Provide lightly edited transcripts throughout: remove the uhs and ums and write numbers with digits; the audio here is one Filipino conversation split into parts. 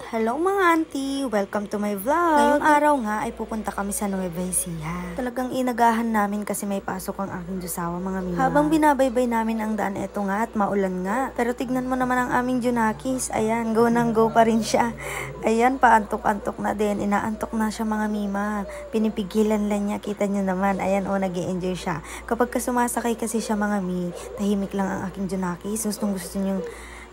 Hello mga auntie! Welcome to my vlog! Ngayong araw nga ay pupunta kami sa Nueva Ecija. Talagang inagahan namin kasi may pasok ang aking Diyosawa mga mima. Habang binabaybay namin ang daan, eto nga at maulan nga. Pero tignan mo naman ang aming Junakis. Ayan, go nang go pa rin siya. Ayan, paantok-antok na din. Inaantok na siya mga mima. Pinipigilan lang niya. Kita niyo naman. Ayan, nag-e-enjoy siya. Kapag sumasakay kasi siya mga mi, tahimik lang ang aking Junakis. Gusto niyong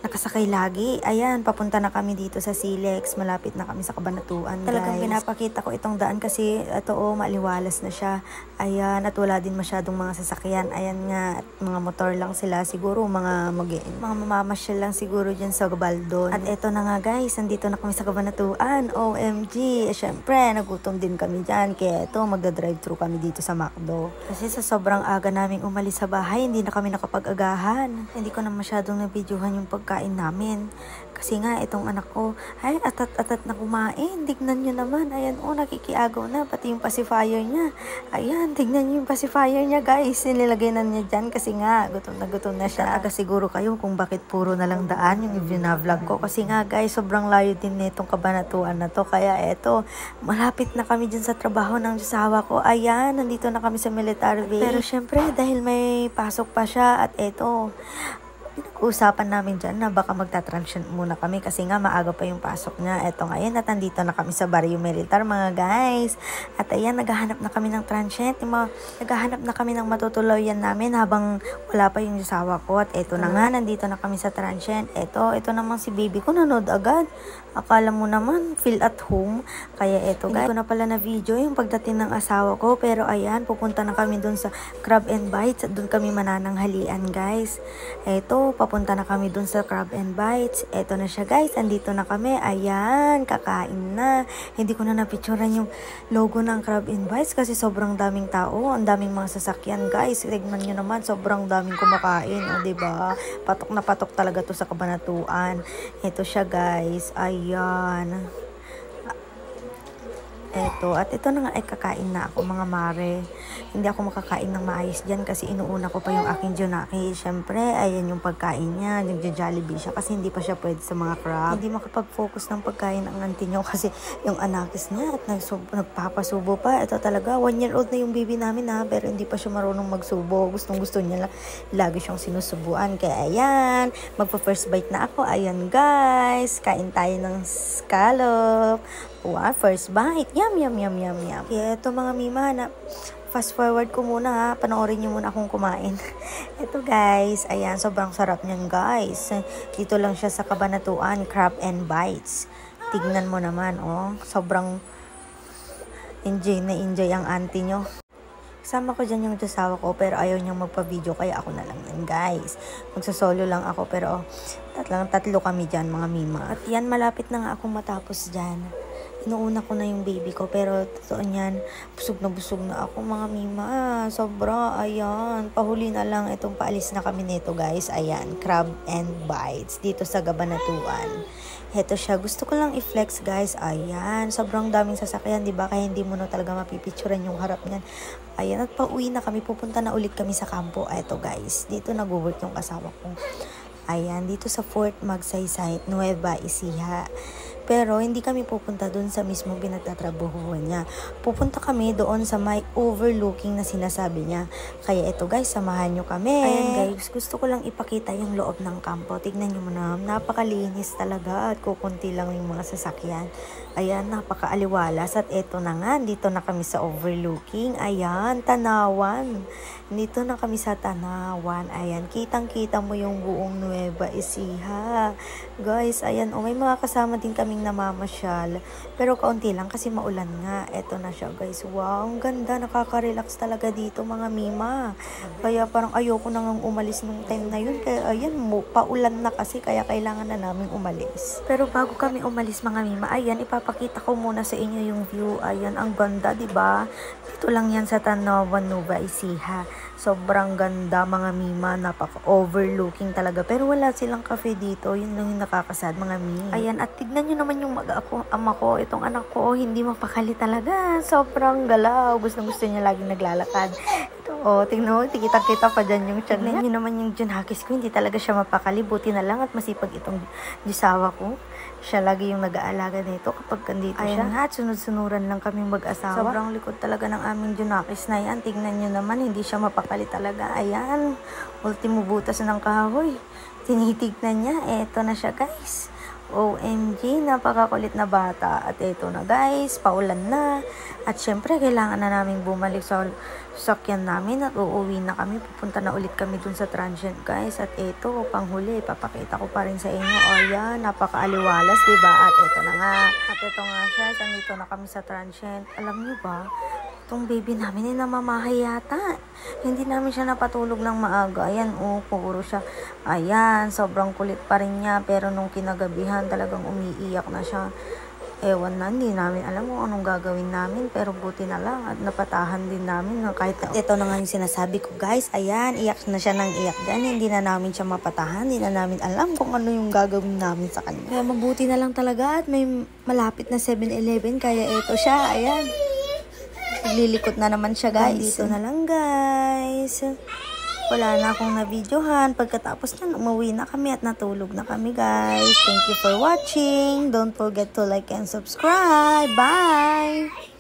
nakasakay lagi. Ayan, papunta na kami dito sa Silex. Malapit na kami sa Cabanatuan, guys. Talagang pinapakita ko itong daan kasi ito maliwalas na siya. Ayan, at wala din masyadong mga sasakyan. Ayan nga, at mga motor lang sila. Siguro mga mamamasyal lang siguro dyan sa Gabaldon. At eto na nga guys, nandito na kami sa Cabanatuan. OMG! Syempre, nagutom din kami dyan. Kaya eto, magda-drive-thru kami dito sa McDo. Kasi sa sobrang aga naming umalis sa bahay, hindi na kami nakapag-agahan. Hindi ko na masyadong nabidyohan yung pagkain namin. Kasi nga, itong anak ko, ay, atat na kumain. Tignan nyo naman. Ayan, nakikiagaw na. Pati yung pacifier niya. Ayan, tignan nyo yung pacifier niya, guys. Nilagay na niya dyan kasi nga, gutom na siya. Aga siguro kayo kung bakit puro na lang daan yung vlog ko. Kasi nga, guys, sobrang layo din nitong Cabanatuan na to. Kaya eto, malapit na kami dyan sa trabaho ng asawa ko. Ayan, nandito na kami sa military base. Pero syempre, dahil may pasok pa siya at eto, pinag-uusapan namin dyan na baka magta-transient muna kami kasi nga maaga pa yung pasok niya. Eto ngayon at nandito na kami sa Barrio Militar mga guys. At ayan, naghahanap na kami ng transient. Naghahanap na kami ng matutuloyan namin habang wala pa yung asawa ko. At eto na nga, nandito na kami sa transient. Ito naman si baby ko nanood agad. Akala mo naman, feel at home. Kaya eto guys, hindi ko na pala na video yung pagdating ng asawa ko. Pero ayan, pupunta na kami dun sa Crab and Bites. At dun kami manananghalian guys. Eto, papunta na kami dun sa Crab and Bites. Eto na siya guys, andito na kami. Ayan, kakain na. Hindi ko na napicturan yung logo ng Crab and Bites kasi sobrang daming tao. Ang daming mga sasakyan guys. Tignan nyo naman, sobrang daming kumakain. O diba? Patok na patok talaga to sa Cabanatuan. Eto siya guys. Ayan. Eto, at ito na nga ay kakain na ako mga mare. Hindi ako makakain ng maayos dyan kasi inuuna ko pa yung aking Junaki. Syempre, ayan yung pagkain niya. Nagja-Jollibee siya kasi hindi pa siya pwede sa mga crab. Hindi makapag-focus ng pagkain ang auntie niyo kasi yung anakis niya at nagpapasubo pa. Ito talaga, 1-year-old na yung baby namin ha, pero hindi pa siya marunong magsubo. Gustong-gusto niya lang. Lagi siyang sinusubuan. Kaya ayan, magpa-first bite na ako. Ayan guys, kain tayo ng scallop. Wow, first bite. Yum, yum, yum, yum, yum. Kaya ito mga mima na fast forward ko muna ha. Panoorin nyo muna akong kumain. Ito guys, ayan, sobrang sarap niyan guys. Dito lang siya sa Cabanatuan, Crab and Bites. Tignan mo naman, sobrang enjoy na enjoy ang auntie nyo. Kasama ko dyan yung asawa ko pero ayaw niyang magpa-video kaya ako na lang yan guys. Magsasolo lang ako pero tatlo kami dyan mga mima. At yan, malapit na nga akong matapos dyan. Inuuna ko na yung baby ko pero totoo niyan, busog na ako mga mima. Sobra, ayan. Pahuli na lang itong paalis na kami nito guys. Ayan, Crab and Bites dito sa Cabanatuan. Heto siya. Gusto ko lang i-flex guys. Ayan, sobrang daming sasakyan, diba? Kaya hindi mo na talaga mapipicturean yung harap niyan. Ayan, at pauwi na kami. Pupunta na ulit kami sa kampo. Eto guys, dito nag-work yung kasama ko. Ayan, dito sa Fort Magsaysay, Nueva Ecija. Pero hindi kami pupunta doon sa mismo pinagtatrabahuhan niya. Pupunta kami doon sa may overlooking na sinasabi niya. Kaya ito guys, samahan nyo kami. Ayan guys, gusto ko lang ipakita yung loob ng kampo. Tignan nyo muna, napakalinis talaga at kukunti lang yung mga sasakyan. Ayan, napakaaliwalas. At eto na nga, dito na kami sa overlooking. Ayan, Tanawan. Dito na kami sa Tanawan. Ayan, kitang-kita mo yung buong Nueva Ecija. Guys, ayan, may mga kasama din kaming namamasyal. Pero kaunti lang kasi maulan nga. Eto na siya guys. Wow, ang ganda. Nakaka-relax talaga dito mga mima. Kaya parang ayoko nang umalis nung time na yun. Kaya ayan, paulan na kasi kaya kailangan na namin umalis. Pero bago kami umalis mga mima, ayan, ipapakita ko muna sa inyo yung view. Ayan, ang ganda, diba? Dito lang yan sa Tanawan, Nueva Ecija. Sobrang ganda mga mima, napaka-overlooking talaga. Pero wala silang cafe dito, yun lang yung nakakasad mga mima. Ayan, at tignan nyo naman yung ama ko, itong anak ko, hindi mapakali talaga. Sobrang galaw, gusto niya laging naglalakad. Ito, tignan mo, tikita-kita pa dyan yung tiyan niya. Tignan nyo naman yung Junakis ko, hindi talaga siya mapakali. Buti na lang at masipag itong Diyosawa ko. Siya lagi yung nag-aalaga nito kapag kandito siya. At sunod-sunuran lang kaming mag-asawa. Sobrang likod talaga ng aming Junakis na yan. Tignan nyo naman, hindi siya mapakali talaga. Ayan, ultimo butas ng kahoy. Tinitignan niya, eto na siya guys. OMG, napakakulit na bata. At eto na guys, paulan na. At syempre, kailangan na namin bumalik sa sakyan namin at uuwi na kami. Pupunta na ulit kami dun sa transient guys. At eto, panghuli, papakita ko pa rin sa inyo. O yan, napakaaliwalas, diba? At eto na nga. At eto nga siya, nandito na kami sa transient. Alam niyo ba, itong baby namin ay namamahay yata. Hindi namin siya napatulog ng maaga. Ayan, puro siya. Ayan, sobrang kulit pa rin niya. Pero nung kinagabihan, talagang umiiyak na siya. Ewan na, hindi namin alam kung anong gagawin namin. Pero buti na lang at napatahan din namin. Kahit ito na nga yung sinasabi ko guys. Ayan, iyak na siya ng iyak dyan. Hindi na namin siya mapatahan. Hindi na namin alam kung ano yung gagawin namin sa kanya. Kaya mabuti na lang talaga at may malapit na 7-Eleven. Kaya ito siya, ayan. Naglilikot na naman siya guys. Dito na lang guys. Wala na akong na-videohan. Pagkatapos na umuwi na kami at natulog na kami guys. Thank you for watching. Don't forget to like and subscribe. Bye!